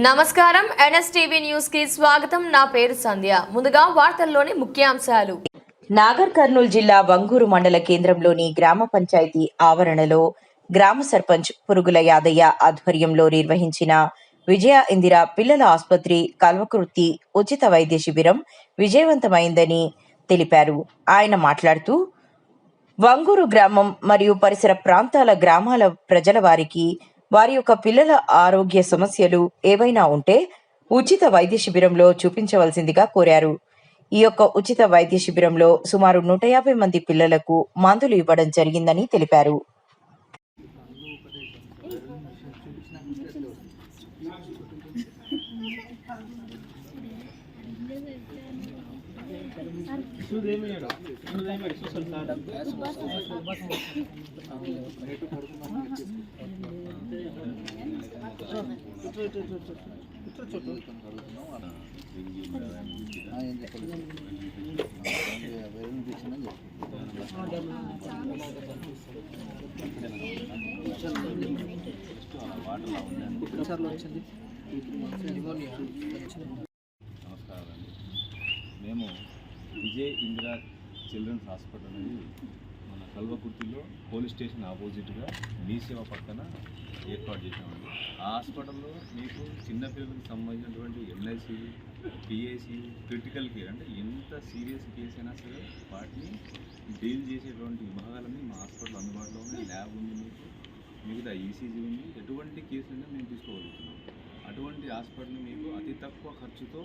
నమస్కారం NSTV news కి స్వాగతం. నా పేరు సంధ్య. ముందుగా వార్తల్లోని ముఖ్యాంశాలు. నాగర్ కర్నూలు జిల్లా వంగూరు మండల కేంద్రంలోని గ్రామ పంచాయతీ ఆవరణలో గ్రామ సర్పంచ్ పురుగుల యాదయ్య ఆధ్వర్యంలో నిర్వహించిన విజయ ఇందిర పిల్లల ఆసుపత్రి కల్వకుర్తి ఉచిత వైద్య శిబిరం విజయవంతమైందని తెలిపారు. ఆయన మాట్లాడుతూ వంగూరు గ్రామం మరియు పరిసర ప్రాంతాల గ్రామాల ప్రజల వారికి వారి యొక్క పిల్లల ఆరోగ్య సమస్యలు ఏవైనా ఉంటే ఉచిత వైద్య శిబిరంలో చూపించవలసిందిగా కోరారు. ఈ యొక్క ఉచిత వైద్య శిబిరంలో సుమారు 150 మంది పిల్లలకు మందులు ఇవ్వడం జరిగిందని తెలిపారు. నమస్కారాలండి. మేము విజయ్ ఇందిరా చిల్డ్రన్స్ హాస్పిటల్ అనేది మన కల్వకుర్తిలో పోలీస్ స్టేషన్ ఆపోజిట్గా మీ సేవ పక్కన ఏర్పాటు చేసామండి. ఆ హాస్పిటల్లో మీకు చిన్నపిల్లలకు సంబంధించినటువంటి ఎల్ఐసి, పిఏసి, క్రిటికల్ కేర్ అంటే ఎంత సీరియస్ కేసు అయినా సరే వాటిని డీల్ చేసేటువంటి విభాగాలన్నీ మా హాస్పిటల్ అందుబాటులో ఉన్నాయి. ల్యాబ్ ఉంది, మిగతా ఈసీజీ ఉంది. ఎటువంటి కేసులైనా మేము తీసుకోగలుగుతున్నాం. అటువంటి హాస్పిటల్ని మీకు అతి తక్కువ ఖర్చుతో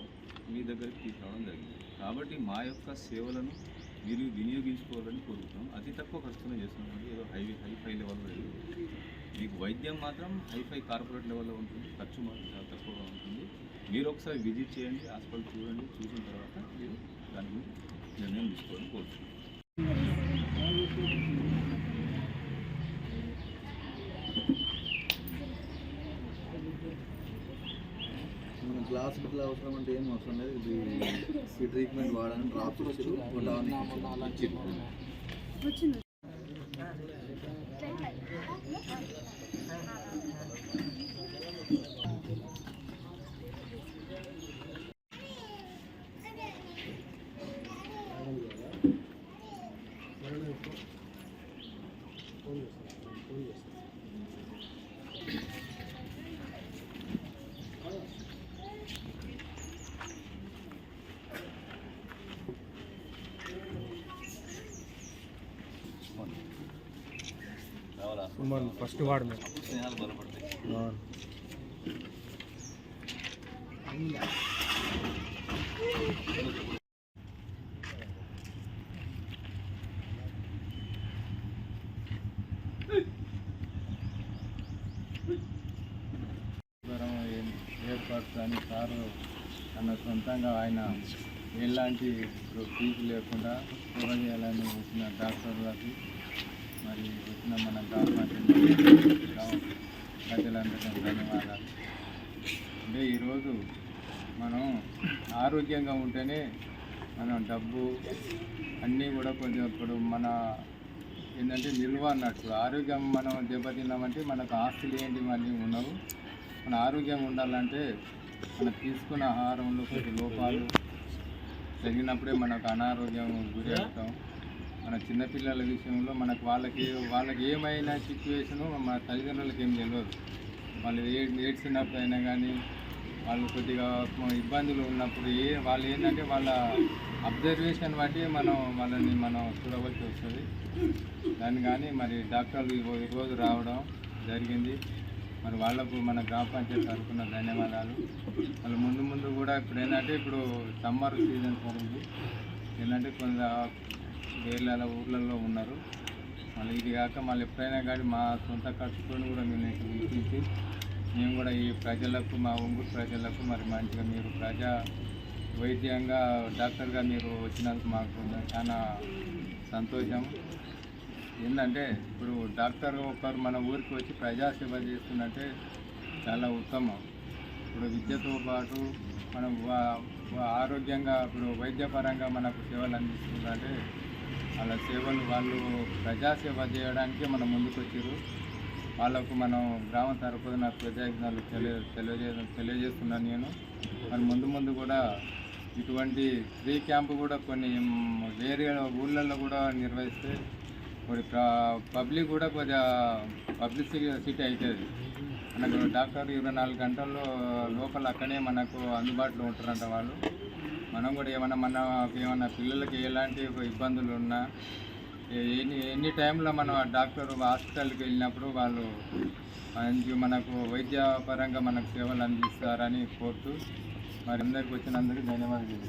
మీ దగ్గరికి తీసుకురావడం జరిగింది. కాబట్టి మా యొక్క సేవలను మీరు వినియోగించుకోవాలని కోరుకుంటున్నాం. అతి తక్కువ ఖర్చుతో చేస్తున్నాం. ఏదో హైఫై లెవెల్లో లేదు. మీకు వైద్యం మాత్రం హైఫై కార్పొరేట్ లెవెల్లో ఉంటుంది. ఖర్చు మాత్రం చాలా తక్కువగా ఉంటుంది. మీరు ఒకసారి విజిట్ చేయండి, హాస్పిటల్ చూడండి. చూసిన తర్వాత మీరు దాని గురించి నిర్ణయం తీసుకోవాలని కోరుతున్నాం. గ్లాస్ ఇట్లా అవసరం అంటే ఏం అవసరం లేదు. ఈ ట్రీట్మెంట్ వాడడానికి డ్రాప్స్ వచ్చింది. ఫస్ట్ వాడు మేము స్నేహాలు బలపడతాయి. ఏర్పాటు కానీ సారు అన్న సొంతంగా ఆయన ఎలాంటి ఫీజు లేకుండా సేవ చేయాలని వచ్చిన డాక్టర్లకి మరి వచ్చిన మన గ్రామ ప్రజలందరికీ ధన్యవాదాలు. అంటే ఈరోజు మనం ఆరోగ్యంగా ఉంటేనే మనం డబ్బు అన్నీ కూడా కొంచెం ఇప్పుడు మన ఏంటంటే నిల్వ అన్నట్టు. ఆరోగ్యం మనం దెబ్బతిన్నామంటే మనకు ఆస్తులు ఏంటి అన్నీ ఉండవు. మన ఆరోగ్యంగా ఉండాలంటే మనం తీసుకున్న ఆహారంలో కొంచెం లోపాలు జరిగినప్పుడే మనకు అనారోగ్యం గురి అవుతాం. మన చిన్నపిల్లల విషయంలో వాళ్ళకి ఏమైనా సిచ్యువేషను మన తల్లిదండ్రులకి ఏం తెలియదు. వాళ్ళు ఏడ్చినప్పుడు అయినా కానీ వాళ్ళు కొద్దిగా ఇబ్బందులు ఉన్నప్పుడు వాళ్ళు ఏంటంటే వాళ్ళ అబ్జర్వేషన్ బట్టి వాళ్ళని చూడవలసి వస్తుంది. దాన్ని కానీ మరి డాక్టర్లు ఈరోజు రావడం జరిగింది. మరి వాళ్ళకు మన గ్రామ పంచాయతీ తరఫున ధన్యవాదాలు. వాళ్ళు ముందు కూడా ఇప్పుడు సమ్మర్ సీజన్ జరిగింది. ఏంటంటే కొంత వేళ్ళ ఊర్లలో ఉన్నారు. మళ్ళీ ఇది కాక మళ్ళీ ఎప్పుడైనా కానీ మా సొంత ఖర్చుతో కూడా మేము పిలిపించి మేము కూడా ఈ ప్రజలకు, మా ఒంగూరు ప్రజలకు మరి మంచిగా మీరు ప్రజా వైద్యంగా డాక్టర్గా మీరు వచ్చినందుకు మాకు చాలా సంతోషం. ఏంటంటే ఇప్పుడు డాక్టర్ ఒకరు మన ఊరికి వచ్చి ప్రజాసేవ చేస్తుందంటే చాలా ఉత్తమం. ఇప్పుడు విద్యతో పాటు మనం ఆరోగ్యంగా ఇప్పుడు వైద్యపరంగా మనకు సేవలు అందిస్తుందంటే వాళ్ళ సేవలు వాళ్ళు ప్రజాసేవ చేయడానికే మనం ముందుకు వచ్చారు. వాళ్ళకు మనం గ్రామం తరపున కృతజ్ఞతలు తెలియజేస్తున్నాను నేను. మరి ముందు కూడా ఇటువంటి ఫ్రీ క్యాంపు కూడా కొన్ని వేరే ఊళ్ళల్లో కూడా నిర్వహిస్తే మరి పబ్లిక్ కూడా కొద్దిగా పబ్లిసిటీ అవుతుంది. మనకు డాక్టర్ 24 గంటల్లో లోకల్ అక్కడే మనకు అందుబాటులో ఉంటారంట వాళ్ళు. మనం కూడా ఏమన్నా పిల్లలకి ఎలాంటి ఇబ్బందులు ఉన్నా ఎన్ని టైంలో మనం డాక్టర్ హాస్పిటల్కి వెళ్ళినప్పుడు వాళ్ళు మనకు వైద్యపరంగా మనకు సేవలు అందిస్తారని కోరుతూ మరి అందరికి వచ్చినందుకు ధన్యవాదాలు.